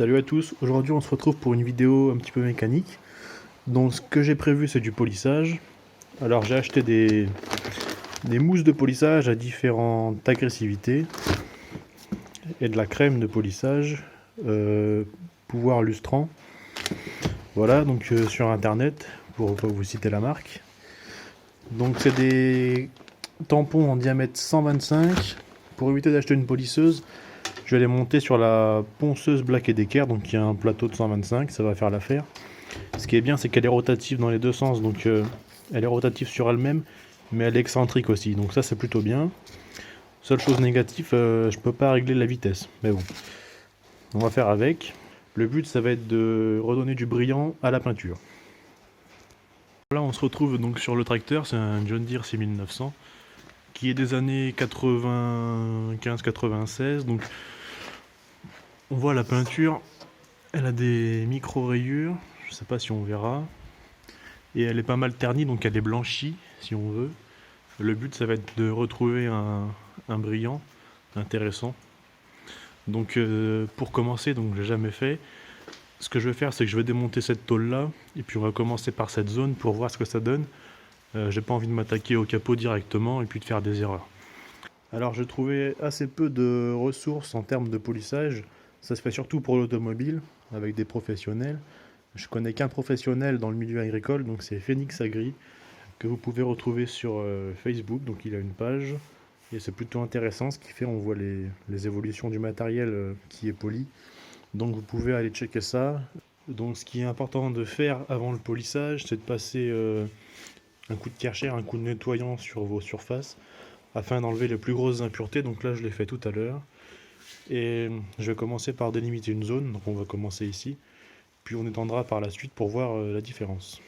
Salut à tous, aujourd'hui on se retrouve pour une vidéo un petit peu mécanique. Donc ce que j'ai prévu c'est du polissage. Alors j'ai acheté des mousses de polissage à différentes agressivités et de la crème de polissage pouvoir lustrant. Voilà, donc sur internet pour pas vous citer la marque. Donc c'est des tampons en diamètre 125. Pour éviter d'acheter une polisseuse, je vais les monter sur la ponceuse Black & Decker, donc il y a un plateau de 125, ça va faire l'affaire. Ce qui est bien, c'est qu'elle est rotative dans les deux sens, donc elle est rotative sur elle-même, mais elle est excentrique aussi, donc ça c'est plutôt bien. Seule chose négative, je peux pas régler la vitesse, mais bon, on va faire avec. Le but, ça va être de redonner du brillant à la peinture. Là, on se retrouve donc sur le tracteur, c'est un John Deere 6900, qui est des années 95-96, donc on voit la peinture, elle a des micro-rayures, je sais pas si on verra, et elle est pas mal ternie, donc elle est blanchie, si on veut. Le but, ça va être de retrouver un brillant intéressant. Donc pour commencer, donc j'ai jamais fait, ce que je vais faire, c'est que je vais démonter cette tôle là, et puis on va commencer par cette zone pour voir ce que ça donne. J'ai pas envie de m'attaquer au capot directement et puis de faire des erreurs. Alors j'ai trouvé assez peu de ressources en termes de polissage. Ça se fait surtout pour l'automobile, avec des professionnels. Je connais qu'un professionnel dans le milieu agricole, donc c'est Phoenix Agri, que vous pouvez retrouver sur Facebook. Donc il a une page, et c'est plutôt intéressant ce qu'il fait. On voit les évolutions du matériel qui est poli. Donc vous pouvez aller checker ça. Donc ce qui est important de faire avant le polissage, c'est de passer un coup de Karcher, un coup de nettoyant sur vos surfaces, afin d'enlever les plus grosses impuretés. Donc là je l'ai fait tout à l'heure. Et je vais commencer par délimiter une zone, donc on va commencer ici. Puis on étendra par la suite pour voir la différence.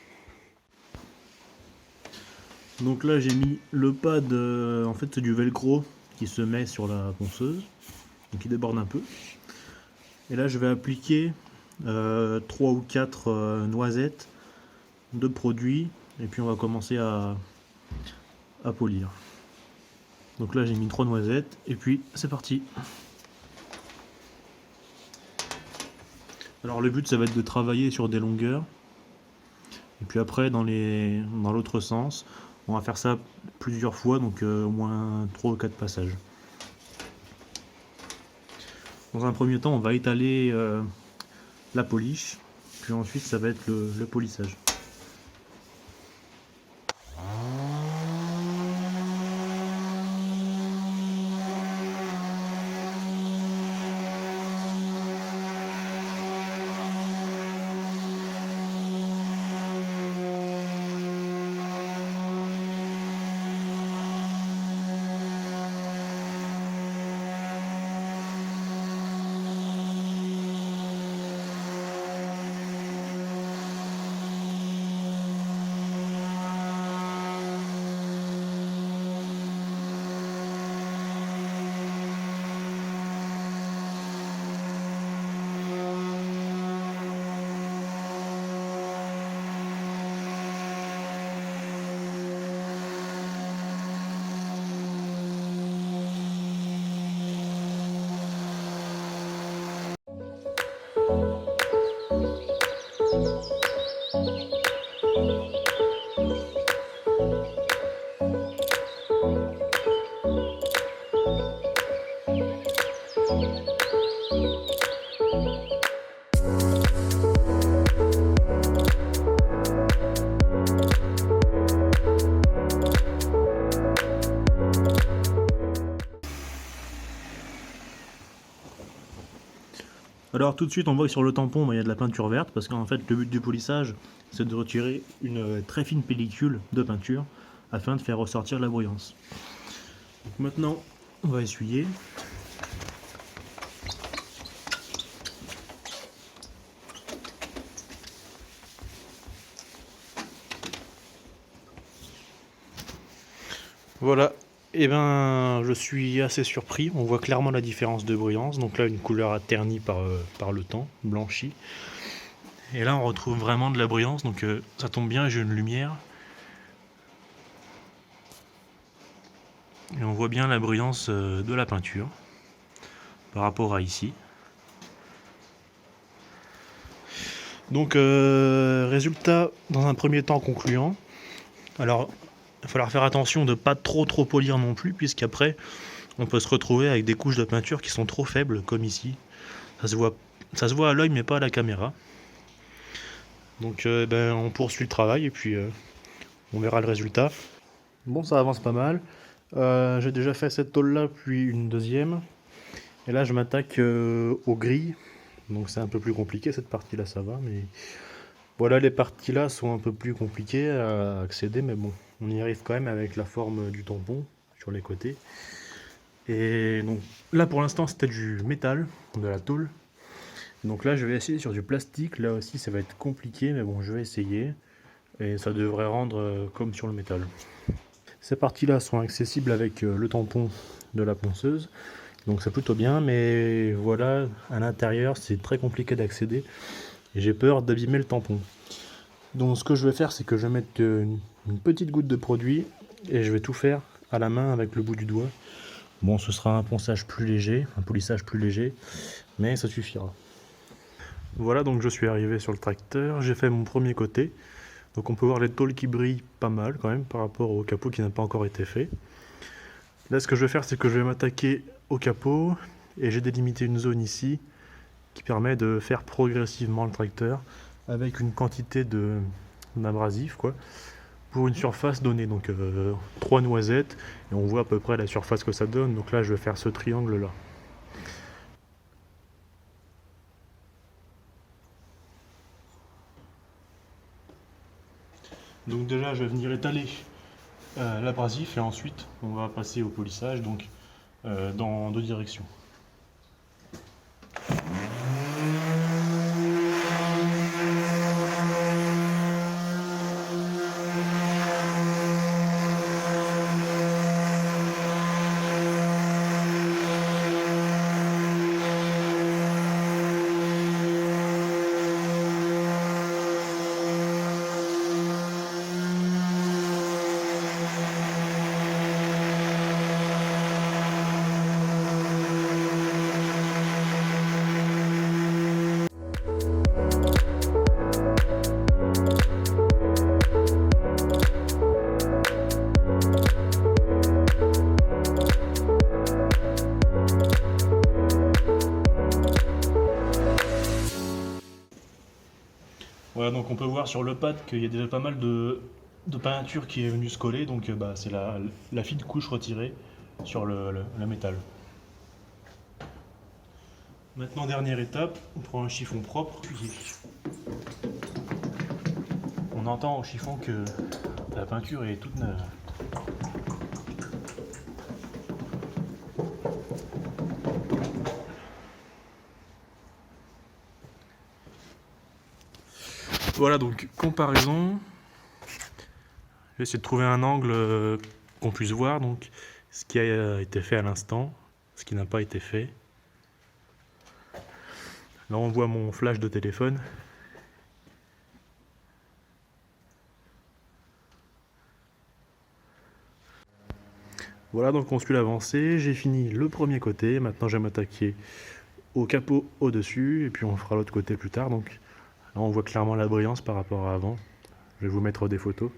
Donc là j'ai mis le pad, en fait c'est du velcro qui se met sur la ponceuse, donc qui déborde un peu. Et là je vais appliquer 3 ou 4 noisettes de produit, et puis on va commencer à polir. Donc là j'ai mis 3 noisettes, et puis c'est parti. Alors le but ça va être de travailler sur des longueurs, et puis après dans l'autre sens, on va faire ça plusieurs fois, donc au moins 3 ou 4 passages. Dans un premier temps, on va étaler la polish, puis ensuite ça va être le polissage. Alors tout de suite on voit que sur le tampon il y a de la peinture verte, parce qu'en fait le but du polissage c'est de retirer une très fine pellicule de peinture afin de faire ressortir la brillance. Donc maintenant on va essuyer. Voilà, et ben je suis assez surpris, on voit clairement la différence de brillance. Donc là une couleur ternie par le temps, blanchie. Et là on retrouve vraiment de la brillance, donc ça tombe bien, j'ai une lumière. Et on voit bien la brillance de la peinture par rapport à ici. Donc résultat dans un premier temps concluant. Alors il va falloir faire attention de ne pas trop polir non plus, puisqu'après on peut se retrouver avec des couches de peinture qui sont trop faibles, comme ici. Ça se voit à l'œil mais pas à la caméra. Donc on poursuit le travail et puis on verra le résultat. Bon, ça avance pas mal. J'ai déjà fait cette tôle là puis une deuxième. Et là je m'attaque aux grilles. Donc c'est un peu plus compliqué, cette partie là ça va, mais voilà, les parties là sont un peu plus compliquées à accéder, mais bon, on y arrive quand même avec la forme du tampon sur les côtés. Et donc là pour l'instant c'était du métal, de la tôle. Donc là je vais essayer sur du plastique, là aussi ça va être compliqué, mais bon je vais essayer. Et ça devrait rendre comme sur le métal. Ces parties là sont accessibles avec le tampon de la ponceuse. Donc c'est plutôt bien, mais voilà, à l'intérieur c'est très compliqué d'accéder. Et j'ai peur d'abîmer le tampon. Donc ce que je vais faire, c'est que je vais mettre une petite goutte de produit et je vais tout faire à la main avec le bout du doigt. Bon, ce sera un ponçage plus léger, un polissage plus léger, mais ça suffira. Voilà, donc je suis arrivé sur le tracteur, j'ai fait mon premier côté. Donc on peut voir les tôles qui brillent pas mal quand même par rapport au capot qui n'a pas encore été fait. Là, ce que je vais faire, c'est que je vais m'attaquer au capot et j'ai délimité une zone ici qui permet de faire progressivement le tracteur avec une quantité d'abrasif quoi, pour une surface donnée. Donc 3 noisettes et on voit à peu près la surface que ça donne. Donc là je vais faire ce triangle là. Donc déjà je vais venir étaler l'abrasif et ensuite on va passer au polissage, donc dans deux directions. Voilà, donc on peut voir sur le pad qu'il y a déjà pas mal de peinture qui est venue se coller, donc c'est la fine couche retirée sur le métal. Maintenant, dernière étape, on prend un chiffon propre. On entend au chiffon que la peinture est toute neuve. Voilà, donc comparaison. Je vais essayer de trouver un angle qu'on puisse voir donc ce qui a été fait à l'instant, ce qui n'a pas été fait. Là on voit mon flash de téléphone. Voilà, donc on suit l'avancée, j'ai fini le premier côté, maintenant je vais m'attaquer au capot au-dessus et puis on fera l'autre côté plus tard. Donc là on voit clairement la brillance par rapport à avant. Je vais vous mettre des photos.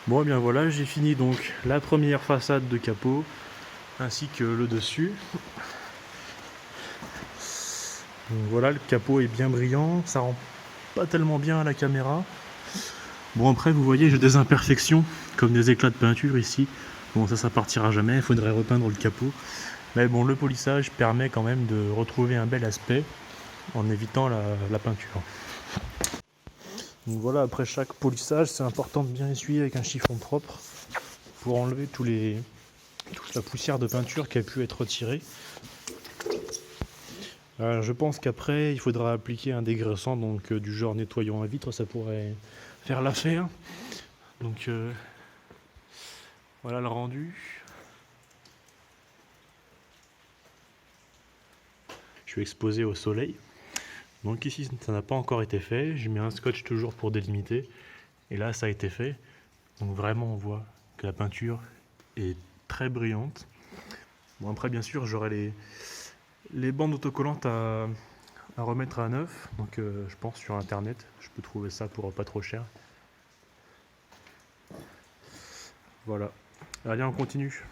Bon et bien voilà, j'ai fini donc la première façade de capot ainsi que le dessus. Donc voilà, le capot est bien brillant, ça rend pas tellement bien à la caméra. Bon après vous voyez j'ai des imperfections comme des éclats de peinture ici. Bon ça partira jamais, il faudrait repeindre le capot. Mais bon le polissage permet quand même de retrouver un bel aspect en évitant la peinture. Donc voilà, après chaque polissage c'est important de bien essuyer avec un chiffon propre pour enlever toute la poussière de peinture qui a pu être retirée. Je pense qu'après il faudra appliquer un dégraissant donc du genre nettoyant à vitre, ça pourrait faire l'affaire. Donc voilà le rendu. je suis exposé au soleil. Donc ici ça n'a pas encore été fait, je mets un scotch toujours pour délimiter, et là ça a été fait. Donc vraiment on voit que la peinture est très brillante. Bon après bien sûr j'aurai les bandes autocollantes à remettre à neuf, donc je pense sur internet, je peux trouver ça pour pas trop cher. Voilà, allez on continue.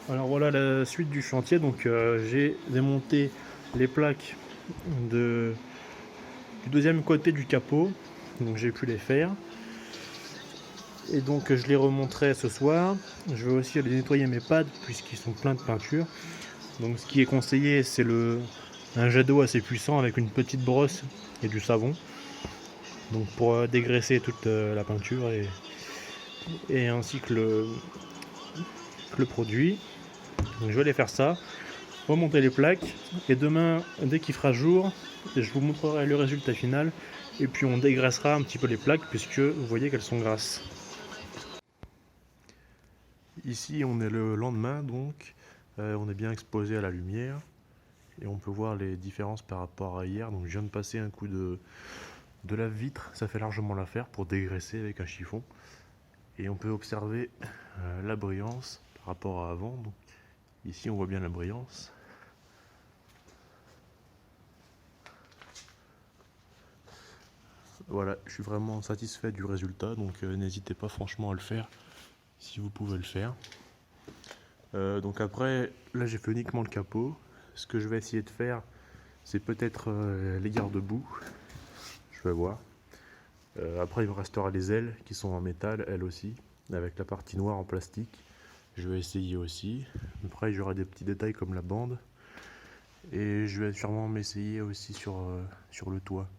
Alors voilà la suite du chantier, donc j'ai démonté les plaques du deuxième côté du capot, donc j'ai pu les faire. Et donc je les remonterai ce soir. Je vais aussi aller nettoyer mes pads puisqu'ils sont pleins de peinture. Donc ce qui est conseillé c'est un jet d'eau assez puissant avec une petite brosse et du savon. Donc pour dégraisser toute la peinture et ainsi que le produit. Donc je vais aller faire ça, remonter les plaques et demain dès qu'il fera jour je vous montrerai le résultat final et puis on dégraissera un petit peu les plaques puisque vous voyez qu'elles sont grasses. Ici on est le lendemain donc on est bien exposé à la lumière et on peut voir les différences par rapport à hier. Donc je viens de passer un coup de lave-vitre, ça fait largement l'affaire pour dégraisser avec un chiffon et on peut observer la brillance par rapport à avant. Donc, ici on voit bien la brillance. Voilà, je suis vraiment satisfait du résultat, donc n'hésitez pas franchement à le faire si vous pouvez le faire. Donc après, là j'ai fait uniquement le capot. Ce que je vais essayer de faire, c'est peut-être les garde-boue. Je vais voir. Après il me restera les ailes qui sont en métal, elles aussi, avec la partie noire en plastique. Je vais essayer aussi. Après j'aurai des petits détails comme la bande. Et je vais sûrement m'essayer aussi sur le toit.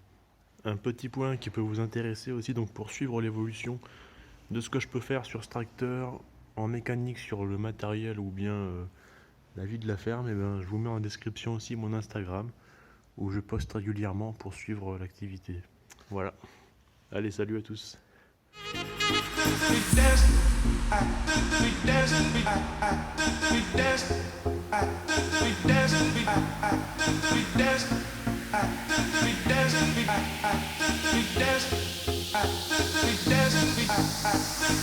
Un petit point qui peut vous intéresser aussi, donc pour suivre l'évolution de ce que je peux faire sur ce tracteur en mécanique sur le matériel ou bien la vie de la ferme, et ben, je vous mets en description aussi mon Instagram où je poste régulièrement pour suivre l'activité. Voilà. Allez, salut à tous. We dancing,